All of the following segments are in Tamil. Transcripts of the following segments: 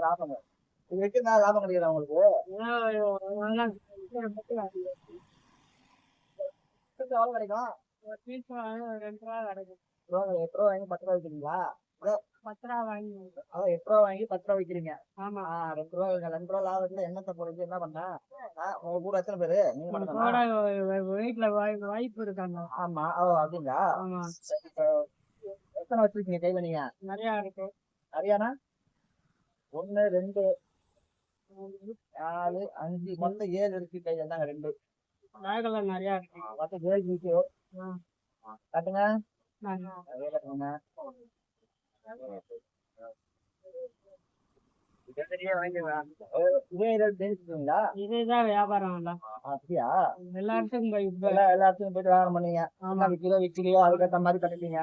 லாபம். இது வைக்கிறதா லாபம் கிடைக்குதா உங்களுக்கு? எவ்வளவு கிடைக்கும்? 2 ரூபா கிடைக்கும். 8 ரூபா வாங்கி 10 ரூபா வைக்கிறீங்களா? 10 ரூபா வாங்கி. அதான் 8 ரூபா வாங்கி 10 ரூபா வைக்கிறீங்க. ஆமா. 2 ரூபா 2 ரூபா லாபத்துல எண்ணத்தை போடுறது என்ன பண்ண? உங்க கூட எத்தனை பேரு? நீங்க மட்டும் கூட வீட்டுல வாய்ப்பு இருக்காங்க. ஆமா. ஓ அப்படிங்களா? ஆமா. எத்தனை வச்சிருக்கீங்க கையில நீங்க? நிறைய இருக்கு. நிறையானா 1 2 4 5 மொத்தம் 7 இருக்கு கையில தாங்க 2 பேக்ல நிறைய இருக்கு. மொத்தம் 7 இருக்கு. காட்டுங்க. கட்டுங்க. இதுதான் வியாபாரம் இல்ல. அப்படியா? எல்லாத்துக்கும் எல்லா இடத்துக்கும் போயிட்டு வியாபாரம் பண்ணீங்க. விக்கிலியோ அதுக்கேற்ற மாதிரி கட்டுறீங்க.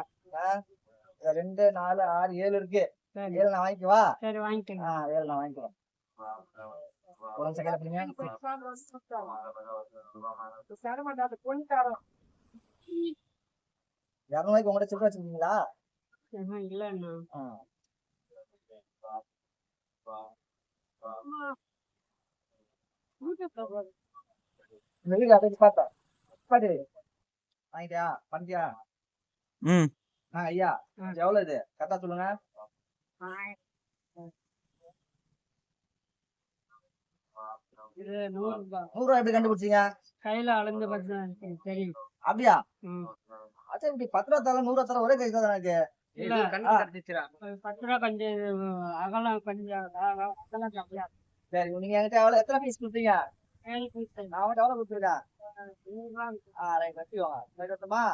2 4 6 7 இருக்கு. 7 நான் வாங்கிக்குவா? சரி வாங்கிக்கோங்க. 7 நான் வாங்கிக்குவேன். ஒரு செகண்ட் பண்ணுங்க. 200 உங்கள்கிட்ட சில்லறை வச்சிருக்கீங்களா? இல்லண்ணா. இந்த வீடு அடைச்சு பார்த்தேன். பாட்டு வாங்கிட்டியா? பண்ணிட்டியா? ஐயா எவ்வளவு இது கரெக்டா சொல்லுங்க. இது 100 ரூபாய். 100 ரூபாய் எப்படி கண்டுபிடிச்சீங்க? கையில அளந்து பார்த்தா தெரியும். அப்படியா? அச்சா இப்படி 10 ரூபா தர 100 ரூபா தர ஒரே கை தான் எனக்கு. 10 ரூபா கொஞ்சம் அகலம் கொஞ்சம் அகலம். சரி நீங்க என்கிட்ட எவ்வளவு எத்தனை பீஸ் கொடுத்தீங்க? 7 பீஸ். நான் அவன்கிட்ட எவ்வளவு கொடுத்துருக்கேன்? 100 ரூபா. ரைட் வச்சுக்கோங்க. ரைட் வரட்டுமா?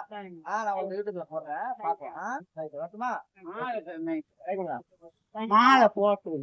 நான் உங்களுக்கு யூடியூப்ல போடுறேன் பாப்போம். ரைட் வரட்டுமா? மாலை போட்டு